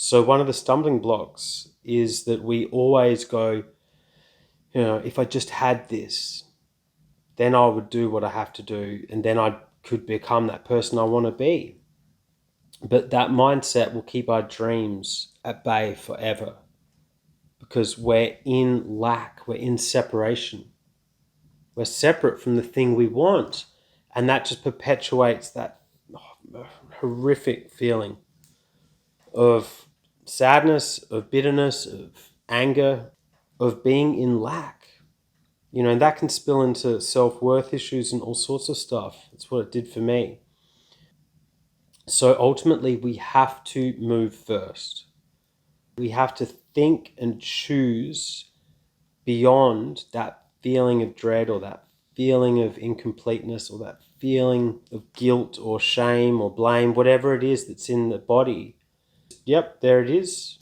So one of the stumbling blocks is that we always go, if I just had this, then I would do what I have to do, and then I could become that person I want to be. But that mindset will keep our dreams at bay forever because we're in lack, we're in separation. We're separate from the thing we want, and that just perpetuates that horrific feeling of sadness, of bitterness, of anger, of being in lack. And that can spill into self-worth issues and all sorts of stuff. That's what it did for me. So ultimately, we have to move first. We have to think and choose beyond that feeling of dread or that feeling of incompleteness or that feeling of guilt or shame or blame, whatever it is that's in the body. Yep, there it is,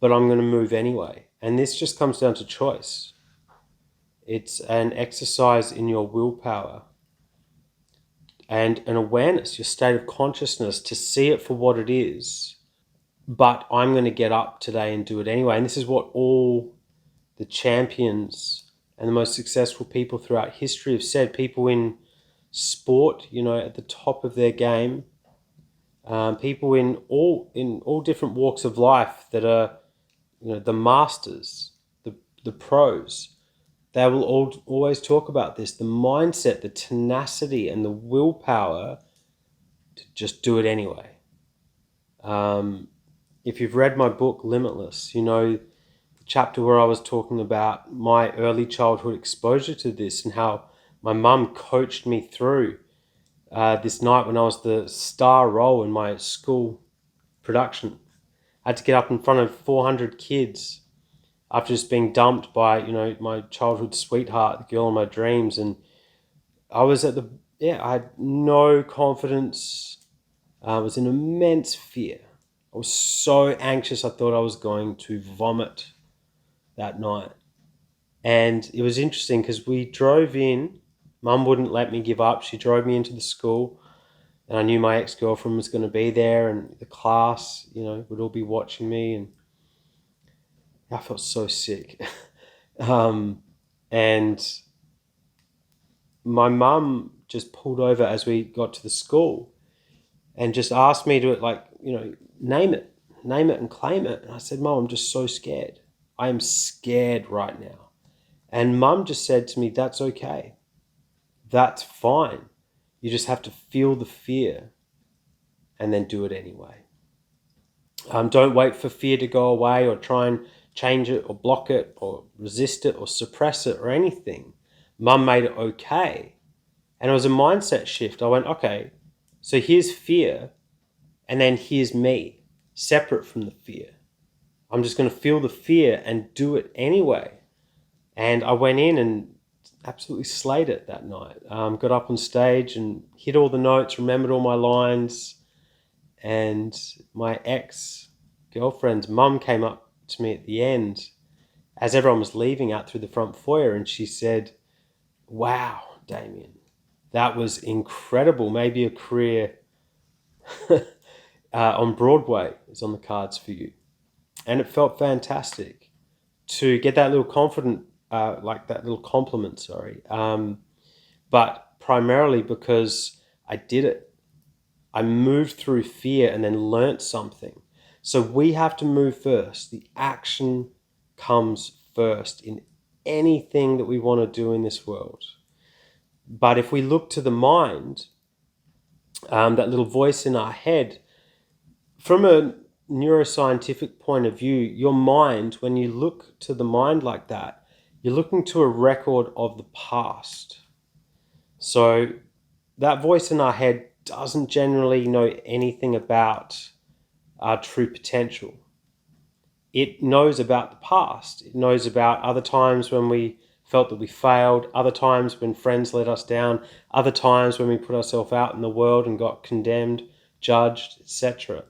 but I'm going to move anyway. And this just comes down to choice. It's an exercise in your willpower and an awareness, your state of consciousness, to see it for what it is. But I'm going to get up today and do it anyway. And this is what all the champions and the most successful people throughout history have said. People in sport, at the top of their game, people in all different walks of life that are, the masters, the pros. They will always talk about this: the mindset, the tenacity, and the willpower to just do it anyway. If you've read my book Limitless, the chapter where I was talking about my early childhood exposure to this and how my mum coached me through this night when I was the star role in my school production. I had to get up in front of 400 kids after just being dumped by, my childhood sweetheart, the girl of my dreams. And I was I had no confidence. I was in immense fear. I was so anxious, I thought I was going to vomit that night. And it was interesting because we drove in. Mum wouldn't let me give up. She drove me into the school, and I knew my ex-girlfriend was going to be there, and the class, would all be watching me, and I felt so sick. And my mum just pulled over as we got to the school and just asked me to, name it and claim it. And I said, Mum, I'm just so scared. I am scared right now. And Mum just said to me, that's okay. That's fine. You just have to feel the fear and then do it anyway. Don't wait for fear to go away or try and change it or block it or resist it or suppress it or anything. Mum made it okay. And it was a mindset shift. I went, okay, so here's fear, and then here's me, separate from the fear. I'm just going to feel the fear and do it anyway. And I went in and absolutely slayed it that night. Got up on stage and hit all the notes, remembered all my lines. And my ex-girlfriend's mum came up to me at the end as everyone was leaving out through the front foyer, and she said, wow, Damien, that was incredible. Maybe a career on Broadway is on the cards for you. And it felt fantastic to get that little that little compliment, sorry. But primarily because I did it. I moved through fear and then learnt something. So we have to move first. The action comes first in anything that we want to do in this world. But if we look to the mind, that little voice in our head, from a neuroscientific point of view, your mind, when you look to the mind like that, you're looking to a record of the past. So that voice in our head doesn't generally know anything about our true potential. It knows about the past. It knows about other times when we felt that we failed, other times when friends let us down, other times when we put ourselves out in the world and got condemned, judged, etc.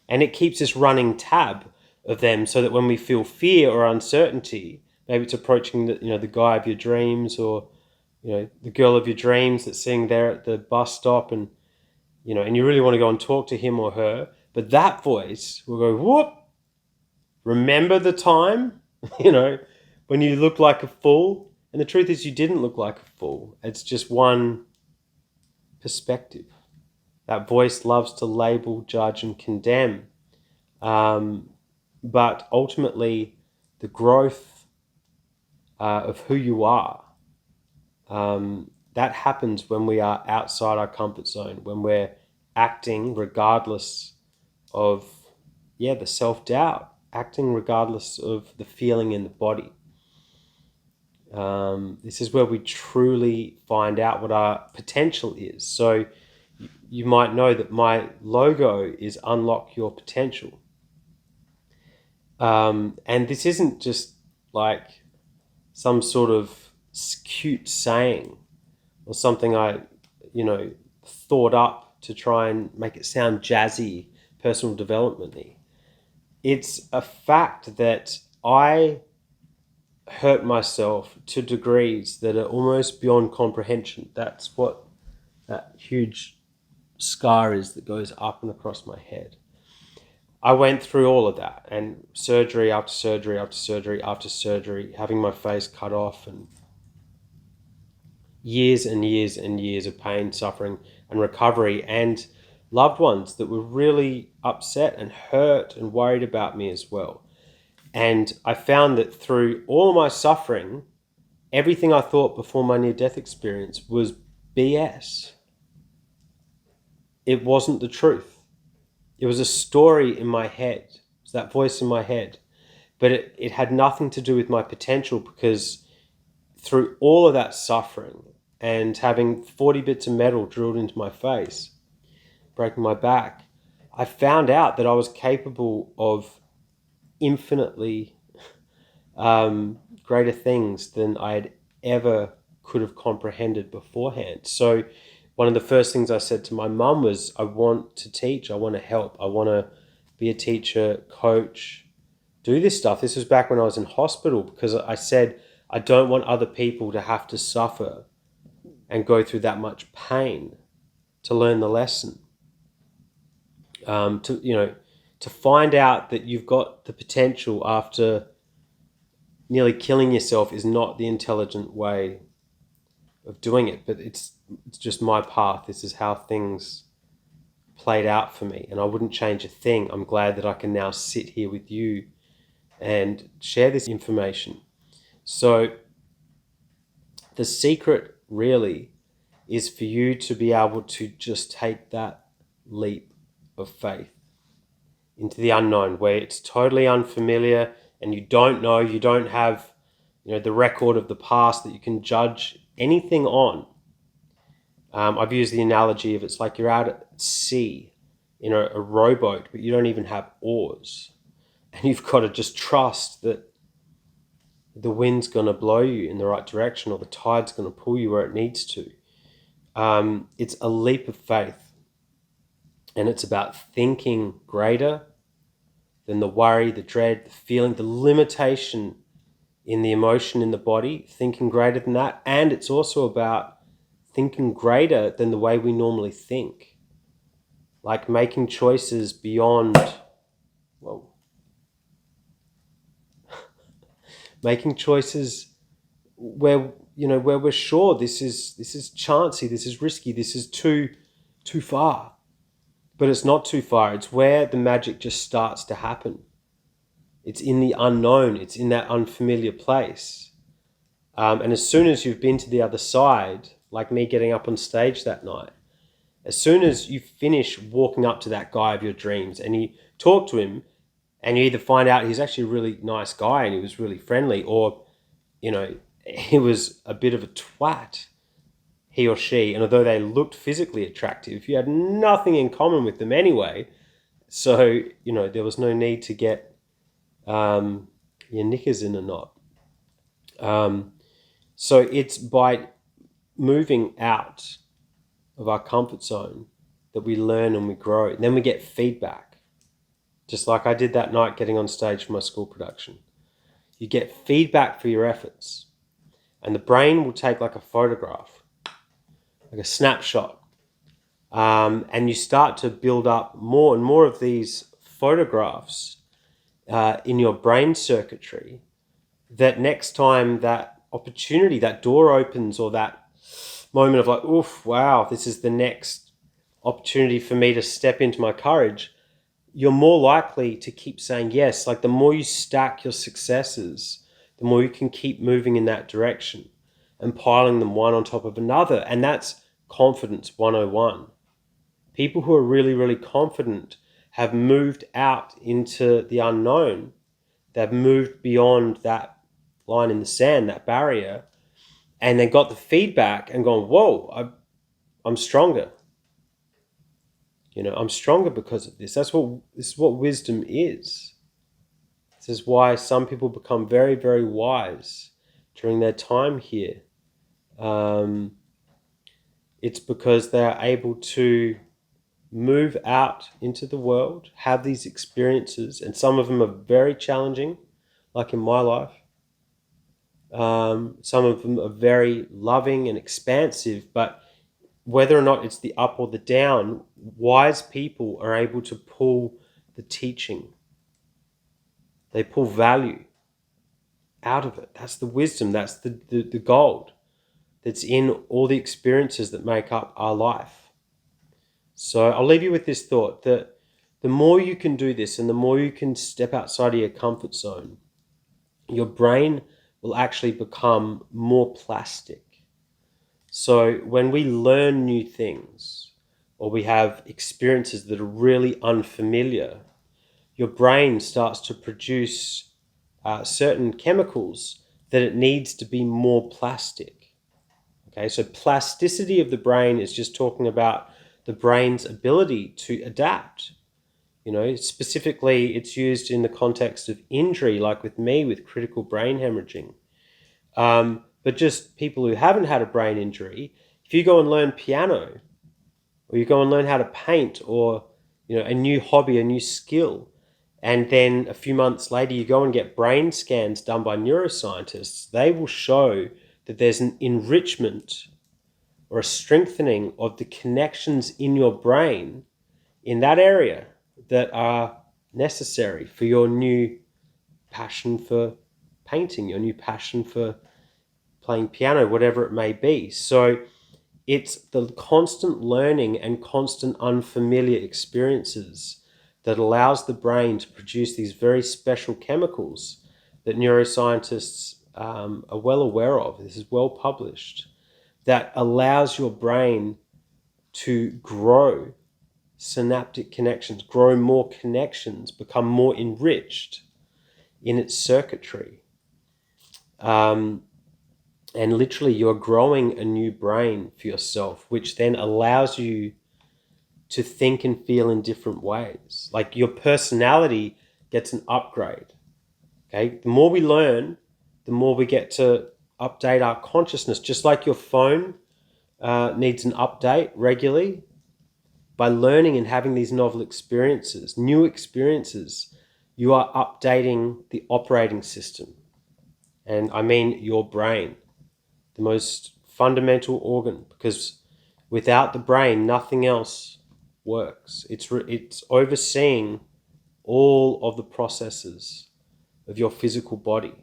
And it keeps this running tab of them so that when we feel fear or uncertainty, maybe it's approaching the guy of your dreams or the girl of your dreams that's sitting there at the bus stop, and and you really want to go and talk to him or her, But that voice will go, whoop, remember the time, you know, when you looked like a fool? And the truth is you didn't look like a fool. It's just one perspective. That voice loves to label, judge, and condemn. But ultimately, the growth of who you are, that happens when we are outside our comfort zone, when we're acting regardless of, the self-doubt, acting regardless of the feeling in the body. This is where we truly find out what our potential is. So you might know that my logo is Unlock Your Potential. And this isn't just like some sort of cute saying or something I, thought up to try and make it sound jazzy, personal development-y. It's a fact that I hurt myself to degrees that are almost beyond comprehension. That's what that huge scar is that goes up and across my head. I went through all of that, and surgery after surgery after surgery after surgery, having my face cut off, and years and years and years of pain, suffering, and recovery, and loved ones that were really upset and hurt and worried about me as well. And I found that through all of my suffering, everything I thought before my near-death experience was BS. It wasn't the truth. It was a story in my head. It was that voice in my head. But it had nothing to do with my potential, because through all of that suffering and having 40 bits of metal drilled into my face, breaking my back, I found out that I was capable of infinitely greater things than I had ever could have comprehended beforehand. So one of the first things I said to my mum was, I want to teach, I want to help, I want to be a teacher, coach, do this stuff. This was back when I was in hospital, because I said, I don't want other people to have to suffer and go through that much pain to learn the lesson. To find out that you've got the potential after nearly killing yourself is not the intelligent way of doing it, but it's just my path. This is how things played out for me, and I wouldn't change a thing. I'm glad that I can now sit here with you and share this information. So the secret really is for you to be able to just take that leap of faith into the unknown, where it's totally unfamiliar and you don't know, you don't have, the record of the past that you can judge anything on. I've used the analogy of, it's like you're out at sea in a rowboat, but you don't even have oars. And you've got to just trust that the wind's going to blow you in the right direction, or the tide's going to pull you where it needs to. It's a leap of faith. And it's about thinking greater than the worry, the dread, the feeling, the limitation in the emotion in the body, thinking greater than that. And it's also about thinking greater than the way we normally think. Like making choices beyond, making choices where we're sure this is chancy, this is risky, this is too far. But it's not too far. It's where the magic just starts to happen. It's in the unknown. It's in that unfamiliar place. And as soon as you've been to the other side, like me getting up on stage that night, as soon as you finish walking up to that guy of your dreams and you talk to him, and you either find out he's actually a really nice guy and he was really friendly, or, he was a bit of a twat, he or she, and although they looked physically attractive, you had nothing in common with them anyway. So, there was no need to get your knickers in a knot. So it's by moving out of our comfort zone that we learn and we grow. And then we get feedback. Just like I did that night getting on stage for my school production. You get feedback for your efforts. And the brain will take like a photograph, like a snapshot And you start to build up more and more of these photographs in your brain circuitry, that next time that opportunity, that door opens, or that moment of like, oof, wow, this is the next opportunity for me to step into my courage, you're more likely to keep saying yes. Like, the more you stack your successes, the more you can keep moving in that direction and piling them one on top of another. And that's confidence 101. People who are really, really confident have moved out into the unknown. They've moved beyond that line in the sand, that barrier, and then got the feedback and gone, whoa, I'm stronger. I'm stronger because of this. This is what wisdom is. This is why some people become very, very wise during their time here. It's because they are able to move out into the world, have these experiences, and some of them are very challenging, like in my life. Some of them are very loving and expansive, but whether or not it's the up or the down, wise people are able to pull the teaching. They pull value out of it. That's the wisdom. That's the gold that's in all the experiences that make up our life. So I'll leave you with this thought, that the more you can do this and the more you can step outside of your comfort zone, your brain will actually become more plastic. So when we learn new things, or we have experiences that are really unfamiliar, your brain starts to produce certain chemicals that it needs to be more plastic. Okay, so plasticity of the brain is just talking about the brain's ability to adapt. Specifically, it's used in the context of injury, like with me, with critical brain hemorrhaging. But just people who haven't had a brain injury, if you go and learn piano, or you go and learn how to paint, or a new hobby, a new skill, and then a few months later you go and get brain scans done by neuroscientists, they will show that there's an enrichment or a strengthening of the connections in your brain in that area that are necessary for your new passion for painting, your new passion for playing piano, whatever it may be. So it's the constant learning and constant unfamiliar experiences that allows the brain to produce these very special chemicals that neuroscientists are well aware of. This is well published, that allows your brain to grow synaptic connections, grow more connections, become more enriched in its circuitry. And literally you're growing a new brain for yourself, which then allows you to think and feel in different ways. Like, your personality gets an upgrade. Okay, the more we learn, the more we get to update our consciousness. Just like your phone needs an update regularly, by learning and having these novel experiences, new experiences, you are updating the operating system. And I mean your brain, the most fundamental organ, because without the brain, nothing else works. It's overseeing all of the processes of your physical body.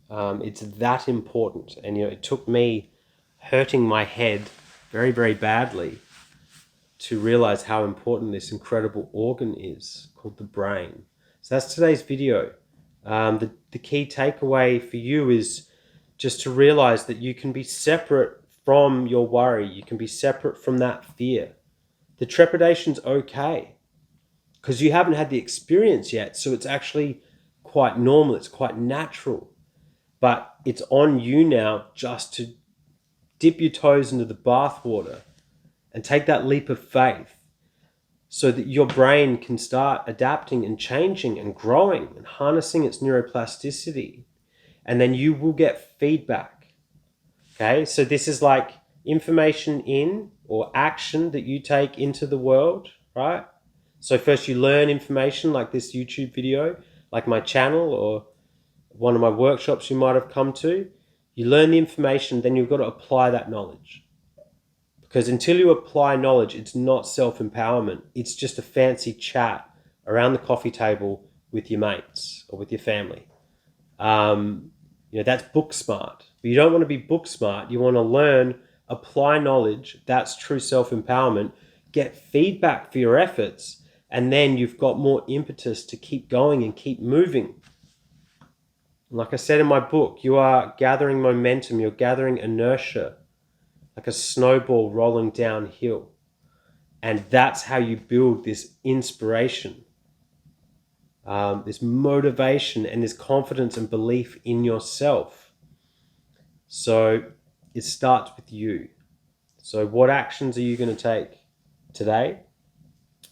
It's that important. And it took me hurting my head very, very badly to realize how important this incredible organ is, called the brain. So that's today's video. The key takeaway for you is just to realize that you can be separate from your worry. You can be separate from that fear. The trepidation's okay, because you haven't had the experience yet. So it's actually quite normal. It's quite natural. But it's on you now just to dip your toes into the bathwater and take that leap of faith, so that your brain can start adapting and changing and growing and harnessing its neuroplasticity. And then you will get feedback. Okay, so this is like information in, or action that you take into the world, right? So first you learn information, like this YouTube video, like my channel, or one of my workshops you might have come to. You learn the information, then you've got to apply that knowledge. Because until you apply knowledge, it's not self-empowerment. It's just a fancy chat around the coffee table with your mates or with your family. That's book smart. But you don't want to be book smart. You want to learn, apply knowledge. That's true self-empowerment. Get feedback for your efforts, and then you've got more impetus to keep going and keep moving. Like I said in my book, you are gathering momentum. You're gathering inertia, like a snowball rolling downhill. And that's how you build this inspiration, this motivation, and this confidence and belief in yourself. So it starts with you. So what actions are you going to take today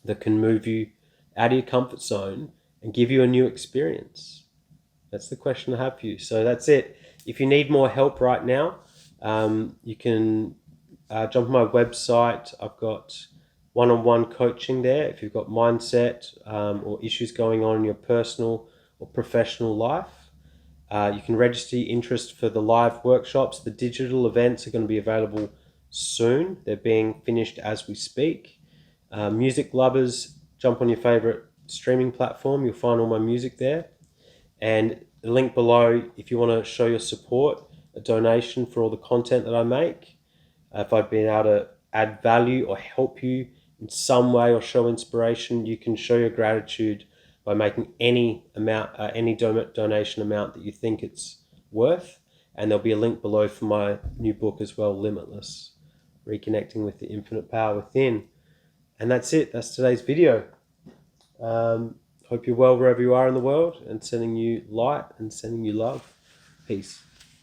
that can move you out of your comfort zone and give you a new experience? That's the question I have for you. So that's it. If you need more help right now, you can jump on my website. I've got one-on-one coaching there. If you've got mindset or issues going on in your personal or professional life, you can register your interest for the live workshops. The digital events are going to be available soon. They're being finished as we speak. Music lovers, jump on your favorite streaming platform. You'll find all my music there. And the link below, if you want to show your support, a donation for all the content that I make. If I've been able to add value or help you in some way or show inspiration, you can show your gratitude by making any amount, any donation amount that you think it's worth. And there'll be a link below for my new book as well, Limitless, Reconnecting with the Infinite Power Within. And that's it. That's today's video. Hope you're well wherever you are in the world, and sending you light and sending you love. Peace.